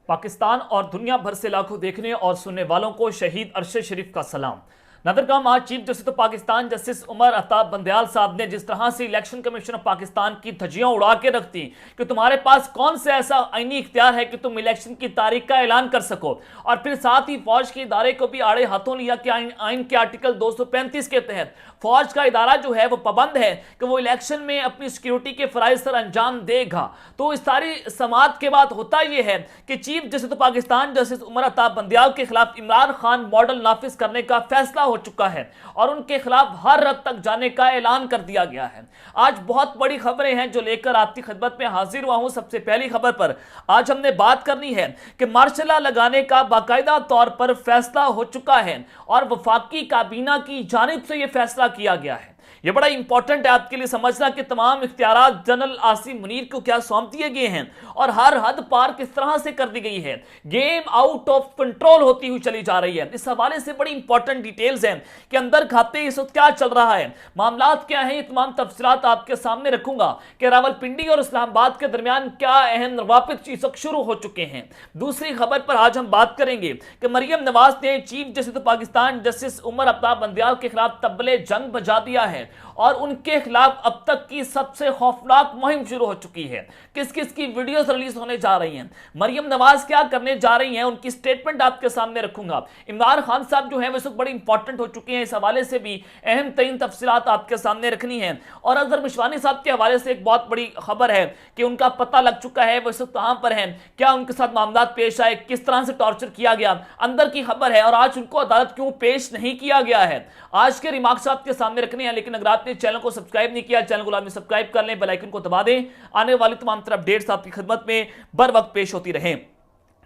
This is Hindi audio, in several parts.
पाकिस्तान और दुनिया भर से लाखों देखने और सुनने वालों को शहीद अरशद शरीफ का सलाम। नदरगाम आज chief justice of Pakistan justice Umar Ata Bandial साहब ने जिस तरह से इलेक्शन कमीशन ऑफ पाकिस्तान की धज्जियां उड़ा के रख दी कि तुम्हारे पास कौन सा ऐसा आईनी इख्तियार है कि तुम इलेक्शन की तारीख का ऐलान कर सको, और फिर साथ ही फौज के इदारे को भी आड़े हाथों लिया कि आइन के आर्टिकल 235 के तहत फौज का इदारा जो है वो पाबंद है कि वो इलेक्शन में अपनी सिक्योरिटी के फराइज सर अंजाम देगा। तो इस सारी समात के बाद होता यह है कि chief justice of Pakistan justice Umar Ata Bandial के खिलाफ इमरान खान मॉडल नाफिज करने का फैसला हो चुका है और उनके खिलाफ हर हद तक जाने का ऐलान कर दिया गया है। आज बहुत बड़ी खबरें हैं जो लेकर आपकी खिदमत में हाजिर हुआ हूं। सबसे पहली खबर पर आज हमने बात करनी है कि मार्शल लॉ लगाने का बाकायदा तौर पर फैसला हो चुका है और वफाकी काबीना की जानिब से यह फैसला किया गया है। यह बड़ा इंपॉर्टेंट है आपके लिए समझना कि तमाम इख्तियारात जनरल आसिम मुनीर को क्या सौंप दिए गए हैं और हर हद पार किस तरह से कर दी गई है। गेम आउट ऑफ कंट्रोल होती हुई चली जा रही है। इस हवाले से बड़ी इंपॉर्टेंट डिटेल्स हैं कि अंदर खाते इस वक्त क्या चल रहा है, मामलात क्या है, ये तमाम तफसीलात आपके सामने रखूंगा कि रावलपिंडी और इस्लामाबाद के दरमियान क्या अहम रवाबित इस वक्त शुरू हो चुके हैं। दूसरी खबर पर आज हम बात करेंगे कि मरियम नवाज ने chief justice of Pakistan justice Umar Ata Bandial के खिलाफ तबले जंग बजा दिया है और उनके खिलाफ अब तक की सबसे खौफनाक मुहिम शुरू हो चुकी है। किस किस की वीडियोस रिलीज होने जा रही हैं, मरियम नवाज क्या करने जा रही हैं, उनकी स्टेटमेंट आपके सामने रखूंगा। इमरान खान साहब जो है वह बड़ी इंपॉर्टेंट हो चुके हैं, इस हवाले से भी अहम तरीन तफसीलात आपके सामने रखनी है। और अजहर मिशवानी साहब के हवाले से एक बहुत बड़ी खबर है कि उनका पता लग चुका है, वह कहां पर है, क्या उनके साथ मामला पेश आए, किस तरह से टॉर्चर किया गया, अंदर की खबर है। और आज उनको अदालत क्यों पेश नहीं किया गया है, आज के रिमार्क्स आपके सामने रखने हैं। लेकिन अगर आपने चैनल को सब्सक्राइब नहीं किया, चैनल को लाजमी सब्सक्राइब कर लें, बेल आइकन को दबा दें, आने वाली तमाम तरह अपडेट्स आपकी खिदमत में बर वक्त पेश होती रहें।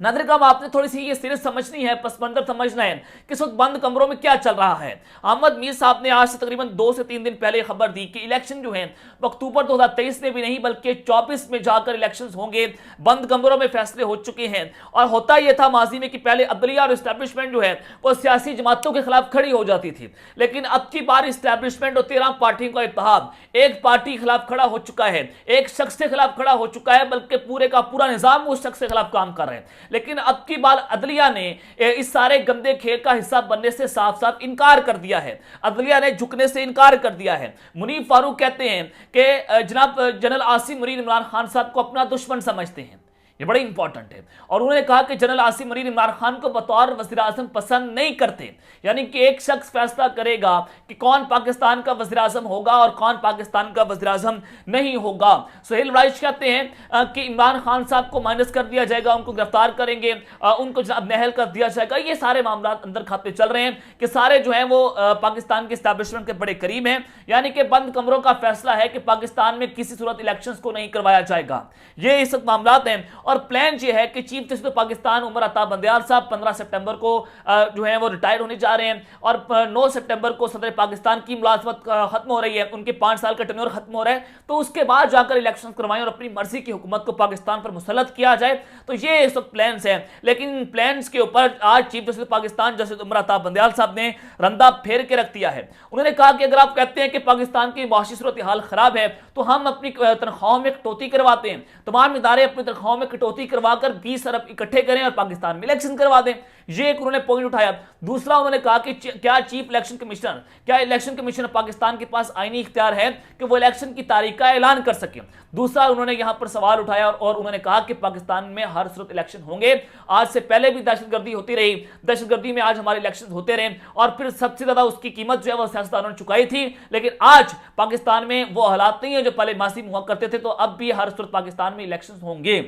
नादरिन, आपने थोड़ी सी ये सीरीज समझनी है, पस मंजर समझना है कि इस वक्त बंद कमरों में क्या चल रहा है। अहमद मीर साहब ने आज से तकरीबन 2 से 3 दिन पहले खबर दी कि इलेक्शन जो है अक्टूबर 2023 में भी नहीं बल्कि 24 में जाकर इलेक्शंस होंगे। बंद कमरों में फैसले हो चुके हैं और होता यह था माजी में कि पहले अदलिया और इस्टेब्लिशमेंट जो है वो सियासी जमातों के खिलाफ खड़ी हो जाती थी, लेकिन अब की बार इस्टेब्लिशमेंट और 13 पार्टियों का इत्तेहाद एक पार्टी के खिलाफ खड़ा हो चुका है, एक शख्स के खिलाफ खड़ा हो चुका है, बल्कि पूरे का पूरा निजाम उस शख्स के खिलाफ काम कर रहे हैं। लेकिन अब की बार अदलिया ने इस सारे गंदे खेल का हिस्सा बनने से साफ साफ इनकार कर दिया है, अदलिया ने झुकने से इनकार कर दिया है। मुनीफ फारूक कहते हैं कि जनाब जनरल आसिम मुनीर इमरान खान साहब को अपना दुश्मन समझते हैं, ये बड़ा इंपॉर्टेंट है। और उन्होंने कहा कि जनरल आसिम मुनीर इमरान खान को बतौर वज़ीर आज़म पसंद नहीं करते, यानी कि एक शख्स फैसला करेगा कि कौन पाकिस्तान का वज़ीर आज़म होगा और कौन पाकिस्तान का वज़ीर आज़म नहीं होगा। सुहेल राइश कहते हैं कि इमरान खान साहब को माइनस कर दिया जाएगा, उनको गिरफ्तार करेंगे, उनको नहल कर दिया जाएगा। ये सारे मामला अंदर खाते चल रहे हैं कि सारे जो है वो पाकिस्तान के इस्टेब्लिशमेंट के बड़े करीब हैं, यानी कि बंद कमरों का फैसला है कि पाकिस्तान में किसी सूरत इलेक्शन को नहीं करवाया जाएगा। ये इस मामला हैं और प्लान ये है कि चीफ जस्टिस पाकिस्तान उमर अताब बंदयाल साहब 15 सितंबर को जो है वो रिटायर होने जा रहे हैं और 9 सितंबर को सदर पाकिस्तान की मुलाजमत खत्म हो रही है, उनके 5 साल का टेन्योर खत्म हो रहा है। तो उसके बाद जाकर इलेक्शन करवाएं और अपनी मर्जी की हुकूमत को पाकिस्तान पर मुसल्लत किया जाए। तो ये इस वक्त प्लान्स हैं, लेकिन प्लान्स के ऊपर आज chief justice Pakistan justice Umar Ata Bandial साहब ने रंदा फेर के रख दिया है। उन्होंने कहा कि अगर आप कहते हैं कि पाकिस्तान की माशी सूरत हाल खराब है तो हम अपनी तनख्वाहों में कटौती करवाते हैं, तमाम इदारे अपनी तनख्वाहों में कटौती करवाकर 20 अरब इकट्ठे करें और पाकिस्तान में इलेक्शन करवा दें। ये एक उन्होंने पॉइंट उठाया। दूसरा उन्होंने कहा कि क्या चीफ इलेक्शन कमिश्नर, क्या इलेक्शन कमीशन पाकिस्तान के पास आईनी इख्तियार है कि वो इलेक्शन की तारीख का ऐलान कर सके। दूसरा उन्होंने यहां पर सवाल उठाया और उन्होंने कहा कि पाकिस्तान में हर सूरत इलेक्शन होंगे। आज से पहले भी दहशतगर्दी होती रही, दहशतगर्दी में आज हमारे इलेक्शन होते रहे और फिर सबसे ज्यादा उसकी कीमत जो है वो सियासतदानों ने चुकाई थी। लेकिन आज पाकिस्तान में वो हालात नहीं है जो पहले मासी में हुआ करते थे, तो अब भी हर सूरत पाकिस्तान में इलेक्शन होंगे।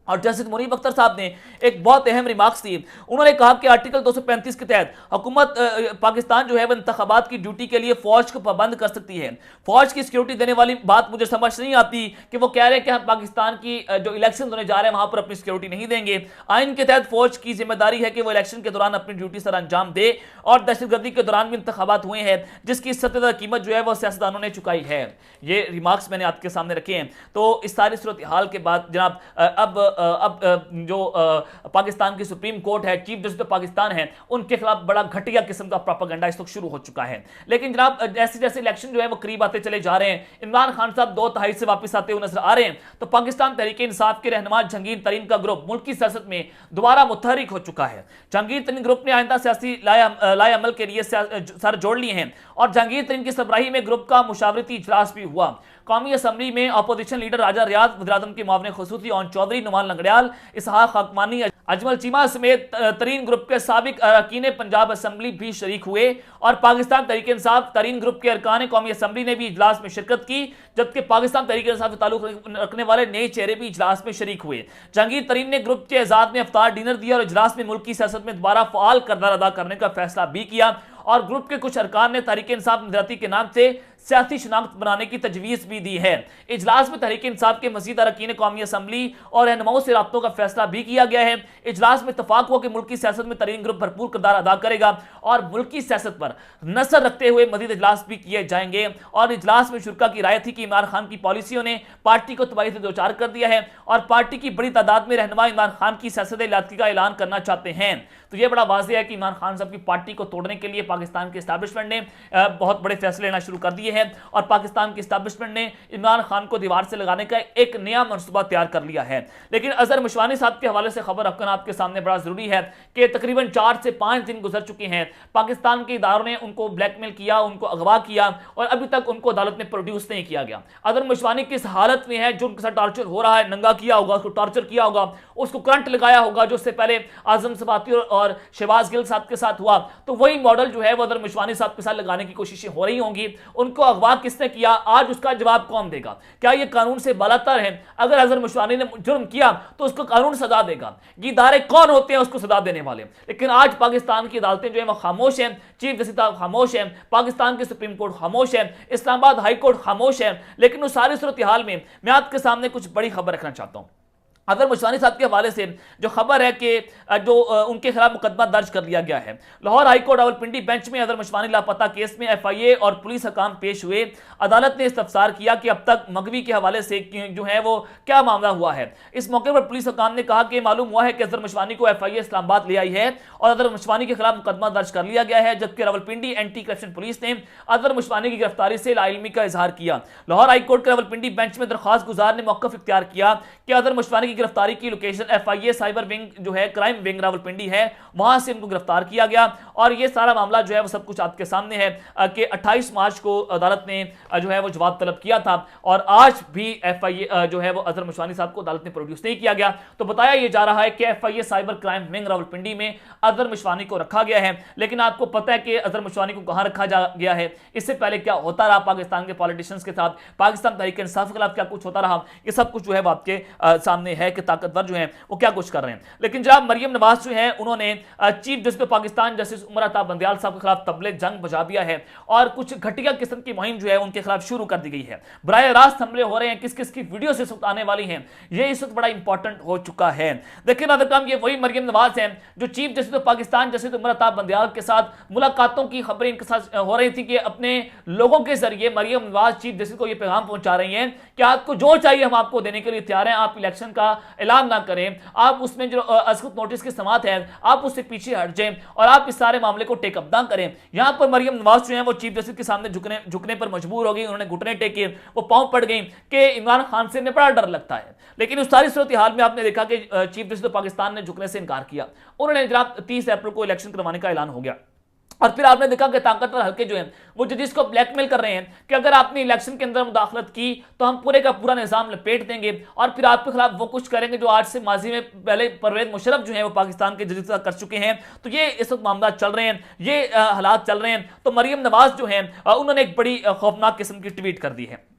और जस्टिस मुनीब अख्तर साहब ने एक बहुत अहम रिमार्क्स दी। उन्होंने कहा कि आर्टिकल 235 के तहत हुकूमत पाकिस्तान जो है वह इंतखाबात की ड्यूटी के लिए फौज को पाबंद कर सकती है। फौज की सिक्योरिटी देने वाली बात मुझे समझ नहीं आती कि वो कह रहे हैं कि हम पाकिस्तान की जो इलेक्शन होने जा रहे हैं वहां पर अपनी सिक्योरिटी नहीं देंगे। आइन के तहत फौज की जिम्मेदारी है कि वो इलेक्शन के दौरान अपनी ड्यूटी सर अंजाम दे और दहशतगर्दी के दौरान भी इंतखाबात हुए हैं जिसकी सत्तर कीमत जो है वो सियासतदानों ने चुकाई है। ये रिमार्क्स मैंने आपके सामने रखे हैं। तो इस सारी सूरत हाल के बाद जनाब अब पाकिस्तान की सुप्रीम कोर्ट है, चीफ जस्टिस ऑफ पाकिस्तान है, उनके खिलाफ बड़ा घटिया किस्म का प्रोपेगेंडा इस वक्त शुरू हो चुका है। लेकिन जनाब जैसे जैसे इलेक्शन जो है वो करीब आते चले जा रहे हैं, इमरान खान साहब 2/3 से वापस आते हुए नजर आ रहे हैं, तो पाकिस्तान तहरीक इंसाफ के रहनुमा जहांगीर तरीन का ग्रुप मुल्क की सियासत में दोबारा मुतहरिक हो चुका है। जहांगीर तरीन ग्रुप ने आइंदा सियासी लाए अमल के लिए सर जोड़ लिए हैं और जहांगीर तरीन की सरबराही में ग्रुप का मुशावरती इजलास भी हुआ। कौमी असम्बली में अपोजिशन लीडर राजा रियाज, वज़ीर-ए-आज़म के मुआविन खुसूसी ओन चौधरी, नुमान लंगड़ियाल, इसहाक हकमानी, अजमल चीमा समेत तरीन ग्रुप के साबिक अरकान पंजाब असम्बली भी शरीक हुए और पाकिस्तान तहरीक इंसाफ तरीन ग्रुप के अरकान कौमी असम्बली ने भी इजलास में शिरकत की, जबकि पाकिस्तान तहरीक इंसाफ से ताल्लुक रखने वाले नए चेहरे भी इजलास में शरीक हुए। जहांगीर तरीन ने ग्रुप के एजाज में अफ्तार डिनर दिया और इजलास में मुल्क की सियासत में दोबारा फ़आल किरदार अदा करने का फैसला भी किया और ग्रुप के कुछ अरकान ने तहरीक इंसाफ नजराती के नाम से सियासी शनाख्त बनाने की तजवीज़ भी दी है। इजलास में तहरीक इंसाफ के मज़ीद अरकान कौमी असम्बली और रहनुमाओं से राब्तों का फैसला भी किया गया है। इजलास में इत्तफाक हुआ कि मुल्क की सियासत में तरीन ग्रुप भरपूर किरदार अदा करेगा और मुल्क की सियासत पर नजर रखते हुए मज़ीद इजलास भी किए जाएंगे। और इजलास में शुरा की राय थी कि इमरान खान की पॉलिसियों ने पार्टी को तबाही से दो चार कर दिया है और पार्टी की बड़ी तादाद में रहनुमा इमरान खान की सियासत इलाकी का ऐलान करना चाहते हैं। तो यह बड़ा वाज़ेह है कि इमरान खान साहब की पार्टी को तोड़ने के लिए पाकिस्तान के एस्टैब्लिशमेंट ने बहुत बड़े फैसले लेना शुरू कर दिए हैं और पाकिस्तान के एस्टैब्लिशमेंट ने इमरान खान को दीवार से लगाने का एक नया मनसूबा तैयार कर लिया है। लेकिन अजहर मशवानी साहब के हवाले से खबर रखना आपके सामने बड़ा जरूरी है कि तकरीबन 4 से 5 दिन गुजर चुके हैं, पाकिस्तान के इदारों ने उनको ब्लैकमेल किया, उनको अगवा किया और अभी तक उनको अदालत में प्रोड्यूस नहीं किया गया। अजहर मशवानी किस हालत में है, जो उनके साथ टॉर्चर हो रहा है, नंगा किया होगा, उसको टॉर्चर किया होगा, उसको करंट लगाया होगा, जो उससे पहले आजम सबाती और शहबाज गिल साहब के साथ हुआ, तो वही मॉडल जो है वो अजहर मशवानी साहब के साथ लगाने की कोशिशें हो रही होंगी। उनको अगवा किसने किया, आज उसका जवाब कौन देगा? क्या ये कानून से बालातर है? अगर अजहर मशवानी ने जुर्म किया तो उसको कानून सजा देगा। ये इदारे कौन होते हैं उसको सजा देने वाले? लेकिन आज पाकिस्तान की अदालतें जो है वो खामोश हैं, चीफ जस्टिस खामोश है, पाकिस्तान की सुप्रीम कोर्ट खामोश है, इस्लामाबाद हाई कोर्ट खामोश है। लेकिन उस सारी सूरत हाल में मैं आपके सामने कुछ बड़ी खबर रखना चाहता हूं। अजहर मशवानी साहब के हवाले से जो खबर है कि जो उनके खिलाफ मुकदमा दर्ज कर लिया गया है। Lahore high court Rawalpindi bench में अजहर मशवानी लापता केस में FIA और पुलिस हकाम पेश हुए। अदालत ने इस्तफसार किया कि अब तक मगवी के हवाले से जो है वो क्या मामला हुआ है। इस मौके पर पुलिस हकाम ने कहा कि मालूम हुआ है कि अजहर मशवानी को FIA इस्लामाबाद ले आई है और अजहर मशवानी के खिलाफ मुकदमा दर्ज कर लिया गया है, जबकि रावलपिंडी एंटी करप्शन पुलिस ने अजहर मशवानी की गिरफ्तारी से लाइलमी का इजहार किया। लाहौर हाई कोर्ट के रावलपिंडी बेंच में दरख्वास्त गुजार ने मौकफ इख्तियार किया कि अजहर मशवानी की गिरफ्तारी की लोकेशन FIA साइबर विंग जो है क्राइम विंग रावलपिंडी है, वहां से उनको गिरफ्तार किया गया। और ये सारा मामला जो है वो सब कुछ आपके सामने है कि 28 मार्च को अदालत ने जो है वो जवाब तलब किया था और आज भी FIA जो है वो अजहर मशवानी साहब को अदालत ने प्रोड्यूस नहीं किया गया। तो बताया ये जा रहा है कि FIA cyber crime wing Rawalpindi में अजहर मशवानी को रखा गया है। लेकिन आपको पता है कि अजहर मशवानी को कहां रखा गया है, इससे पहले क्या होता रहा पाकिस्तान के पॉलिटिशियंस के साथ, पाकिस्तान तहरीक इंसाफ के खिलाफ क्या कुछ होता रहा, ये सब कुछ जो है वो आपके सामने है कि ताकतवर जो है वो क्या कुछ कर रहे हैं। लेकिन जनाब मरियम नवाज जो है उन्होंने chief justice Pakistan justice Umar Ata Bandial साहब के खिलाफ तबले जंग बजा दिया है और कुछ घटिया किस्म की मुहिम जो है उनके खिलाफ शुरू कर दी गई है। बराह रास्त हमले हो रहे हैं, किस किस की वीडियो से आने वाली हैं, ये इस वक्त बड़ा इंपॉर्टेंट हो चुका है। देखिए नाज़रीन काम, ये वही मरियम नवाज है जो chief justice Pakistan justice Umar Ata Bandial के साथ मुलाकातों की खबरें इनके साथ हो रही थी कि अपने लोगों के जरिए मरियम नवाज चीफ जस्टिस को यह पैगाम पहुंचा रही हैं कि आपको जो चाहिए हम आपको देने के लिए तैयार हैं, आप इलेक्शन का ऐलान ना करें, आप उसमें जो असकुत नोटिस की समात है आप उससे पीछे हट जाएं और आप इस सारे मामले को टेकअप ना करें। यहां पर मरियम नवाज जो है वो चीफ जस्टिस के सामने झुकने पर मजबूर हो गई, उन्होंने घुटने टेके, वो पांव पड़ गई कि इमरान खान से बड़ा डर लगता है। लेकिन उस सारी सूरत हाल में आपने देखा कि चीफ जस्टिस पाकिस्तान ने झुकने से इनकार किया, उन्होंने जनाब 30 अप्रैल को इलेक्शन करवाने का ऐलान हो गया। और फिर आपने देखा कि ताकतवर हल्के जो हैं वो जजेस को ब्लैकमेल कर रहे हैं कि अगर आपने इलेक्शन के अंदर मुदाखलत की तो हम पूरे का पूरा निजाम लपेट देंगे और फिर आपके खिलाफ वो कुछ करेंगे जो आज से माजी में पहले परवेज मुशर्रफ जो है वो पाकिस्तान के जजेस कर चुके हैं। तो ये इस वक्त मामला चल रहे हैं, ये हालात चल रहे हैं। तो मरियम नवाज जो है उन्होंने एक बड़ी खौफनाक किस्म की ट्वीट कर दी है।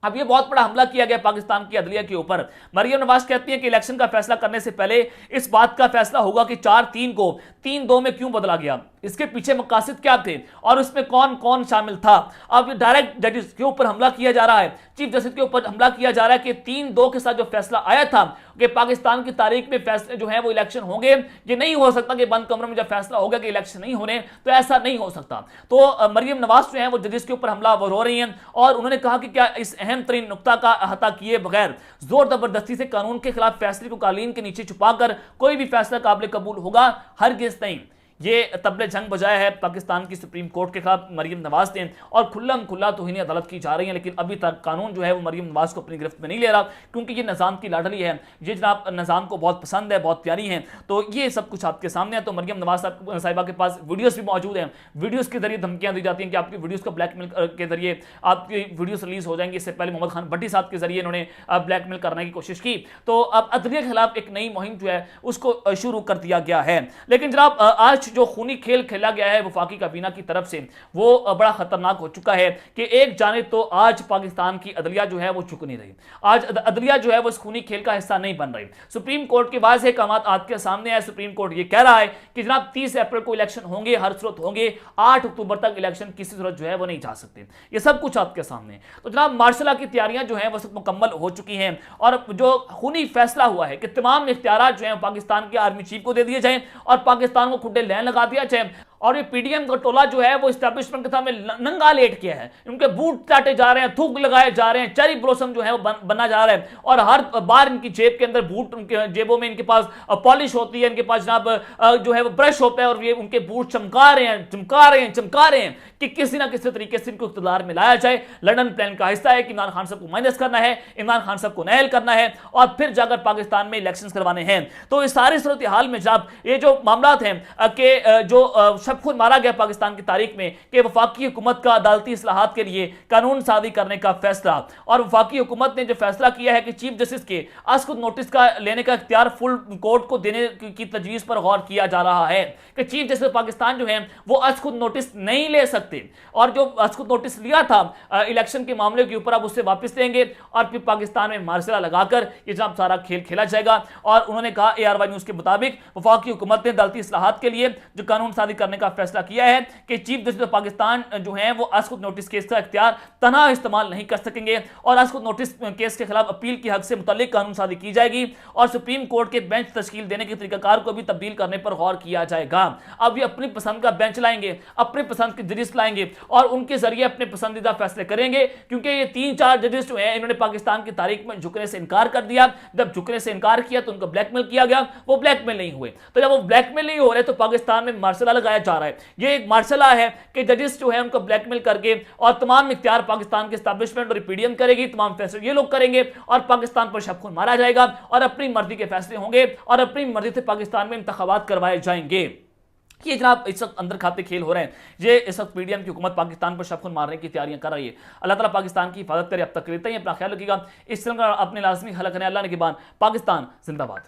अब ये बहुत बड़ा हमला किया गया पाकिस्तान की अदलिया के ऊपर। मरियम नवाज कहती है कि इलेक्शन का फैसला करने से पहले इस बात का फैसला होगा कि 4-3 को 3-2 में क्यों बदला गया। इसके पीछे मकासद क्या थे और उसमें कौन कौन शामिल था। अब ये डायरेक्ट जजेस के ऊपर हमला किया जा रहा है, चीफ जस्टिस के ऊपर हमला किया जा रहा है कि 3-2 के साथ जो फैसला आया था कि पाकिस्तान की तारीख में फैसले जो है वो इलेक्शन होंगे, ये नहीं हो सकता कि बंद कमरे में जब फैसला होगा कि इलेक्शन नहीं होने, तो ऐसा नहीं हो सकता। तो मरियम नवाज जो है वो जजेस के ऊपर हमला हो रही हैं और उन्होंने कहा कि क्या इस अहम तरीन नुक्ता का अहाता किए बगैर जोर जबरदस्ती से कानून के खिलाफ फैसले को कालीन के नीचे छुपाकर कोई भी फैसला काबिल कबूल होगा, हरगिज़ नहीं। ये तबले जंग बजाया है पाकिस्तान की सुप्रीम कोर्ट के खिलाफ मरियम नवाज ने और खुल्लम खुल्ला तौहीन अदालत की जा रही है, लेकिन अभी तक कानून जो है वो मरियम नवाज को अपनी गिरफ्त में नहीं ले रहा, क्योंकि ये निज़ाम की लाडली है, ये जनाब निज़ाम को बहुत पसंद है, बहुत प्यारी है। तो ये सब कुछ आपके सामने है। तो मरियम नवाज साहिबा के पास वीडियोज़ भी मौजूद हैं, वीडियोज़ के जरिए धमकियाँ दी जाती हैं कि आपकी वीडियोज़ को ब्लैकमेल के जरिए आपकी वीडियोज़ रिलीज हो जाएंगी। इससे पहले मोहम्मद खान भट्टी साहब के जरिए इन्होंने ब्लैकमेल करने की कोशिश की। तो अब अदलिया के खिलाफ एक नई मुहिम जो है उसको शुरू कर दिया गया है। लेकिन जनाब आज जो खूनी खेल खेला गया है वफाकी काबीना की तरफ से वो बड़ा खतरनाक हो चुका है कि एक जानिब तो आज पाकिस्तान की अदलिया जो है वो चुक नहीं रही, आज अदलिया जो है वो इस खूनी खेल का हिस्सा नहीं बन रही। सुप्रीम कोर्ट के वाज़ेह अहकामात आपके सामने है। सुप्रीम कोर्ट ये कह रहा है कि जनाब 30 अप्रैल को इलेक्शन होंगे, हर सूरत होंगे, 8 अक्टूबर तक इलेक्शन किसी सूरत जो है वो नहीं जा सकते। ये सब कुछ आपके सामने। तो जनाब मार्शल लॉ की तैयारियां जो है वो सब मुकम्मल हो चुकी हैं और जो खूनी फैसला हुआ है कि तमाम इख्तियारात जो है पाकिस्तान के आर्मी चीफ को दे दिए जाए और पाकिस्तान को खुले लैन लगा दिया जाए। और ये पीडीएम का टोला जो है वो एस्टैब्लिशमेंट के सामने नंगा लेट किया है, उनके बूट चाटे जा रहे हैं, थूक लगाए जा रहे हैं, चेरी ब्लॉसम जो है वो बनना जा रहा है और हर बार इनकी जेब के अंदर बूट, उनके जेबों में इनके पास पॉलिश होती है, इनके पास जनाब जो है वो ब्रश होता है और ये उनके बूट चमका रहे हैं कि किसी ना किसी तरीके से इनको इख्तियार में लाया जाए। लंदन प्लान का हिस्सा है कि इमरान खान साहब को माइनस करना है, इमरान खान साहब को नायल करना है और फिर जाकर पाकिस्तान में इलेक्शन करवाने हैं। तो इस सारी सूरत हाल में जब ये जो मामला हैं कि जो खुद मारा गया पाकिस्तान की तारीख में कि वफाकी हुकूमत का अदालती इस्लाहात के लिए कानून साजी करने का फैसला, और वफाकी हुकूमत ने जो फैसला किया है कि चीफ जस्टिस के खुद नोटिस का लेने का इख्तियार फुल कोर्ट को देने की तजवीज़ पर गौर किया जा रहा है कि चीफ जस्टिस पाकिस्तान जो है वो खुद नोटिस नहीं ले सकते और जो खुद नोटिस लिया था इलेक्शन के मामले के ऊपर अब उससे वापस लेंगे और फिर पाकिस्तान में मार्शल लॉ लगाकर ये जनाब सारा खेल खेला जाएगा। और उन्होंने कहा ARY न्यूज़ के मुताबिक वफाकी हुकूमत ने अदालती इस्लाहात के लिए जो कानून साजी करने का फैसला किया है कि चीफ जस्टिस पाकिस्तान जो है वो खुद नोटिस केस का इख्तियार तनहा इस्तेमाल नहीं कर सकेंगे और खुद नोटिस केस के खिलाफ अपील की हक से मुतल्लिक कानून साजी की जाएगी और सुप्रीम कोर्ट के बेंच तश्कील देने के तरीकाकार को भी तब्दील करने पर गौर किया जाएगा। अब ये अपनी पसंद का बेंच लाएंगे, अपनी पसंद के जजेस लाएंगे और उनके जरिए अपने पसंदीदा फैसले करेंगे, क्योंकि ये 3-4 जजेस जो हैं इन्होंने पाकिस्तान की तारीख में झुकने से इनकार कर दिया। जब झुकने से इनकार किया तो उनको ब्लैकमेल किया गया, वो ब्लैकमेल नहीं हुए। तो जब वो ब्लैकमेल नहीं हो रहे तो पाकिस्तान में मार्शल लॉ लगाया जा रहा है। ये एक मार्शल लॉ है कि जजेस जो है उनको ब्लैकमेल करके और तमाम इख्तियार पाकिस्तान के एस्टैब्लिशमेंट और पीडीएम करेगी, तमाम फैसले ये लोग करेंगे और पाकिस्तान पर शब खून मारा जाएगा और अपनी मर्जी के फैसले होंगे और अपनी मर्जी से पाकिस्तान में इंतखाबात करवाए जाएंगे। ये जनाब इस वक्त अंदर खाते खेल हो रहे हैं। ये इस वक्त पीडीएम की हुकूमत पाकिस्तान पर शब खून मारने की तैयारियां कर रही है। अल्लाह ताला पाकिस्तान की हिफाजत करे। अब तक लेते हैं, अपना ख्याल रखिएगा। इस तरह अपने लाजमी हल करें। अल्लाह ने के बाद पाकिस्तान जिंदाबाद।